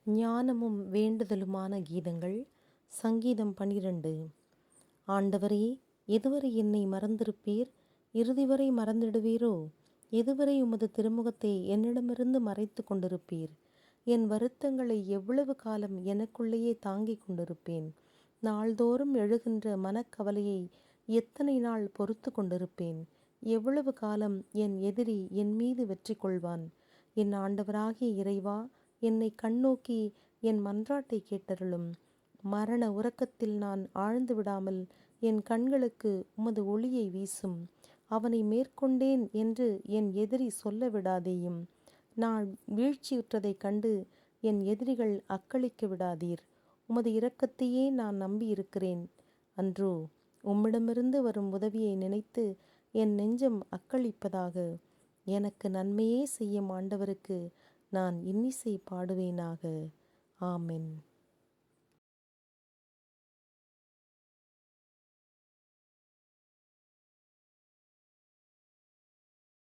ஞானமும் வேண்டுதலுமான கீதங்கள். சங்கீதம் 12. ஆண்டவரே, எதுவரை என்னை மறந்திருப்பீர்? இறுதிவரை மறந்திடுவீரோ? எதுவரை உமது திருமுகத்தை என்னிடமிருந்து மறைத்து கொண்டிருப்பீர்? என் வருத்தங்களை எவ்வளவு காலம் எனக்குள்ளேயே தாங்கிக் கொண்டிருப்பேன்? நாள்தோறும் எழுகின்ற மனக்கவலையை எத்தனை நாள் பொறுத்து கொண்டிருப்பேன்? எவ்வளவு காலம் என் எதிரி என் மீது வெற்றி கொள்வான்? என் ஆண்டவராகிய இறைவா, என்னை கண்ணோக்கி என் மன்றாட்டை கேட்டருளும். மரண உறக்கத்தில் நான் ஆழ்ந்து விடாமல் என் கண்களுக்கு உமது ஒளியை வீசும். அவனை மேற்கொண்டேன் என்று என் எதிரி சொல்ல விடாதேயும். நான் வீழ்ச்சியுற்றதைக் கண்டு என் எதிரிகள் அக்களிக்க விடாதீர். உமது இரக்கத்தையே நான் நம்பியிருக்கிறேன். அன்றோ, உம்மிடமிருந்து வரும் உதவியை நினைத்து என் நெஞ்சம் அக்களிப்பதாக. எனக்கு நன்மையே செய்யும் ஆண்டவருக்கு நான் இன்னிசை பாடுவேனாக. ஆமென்.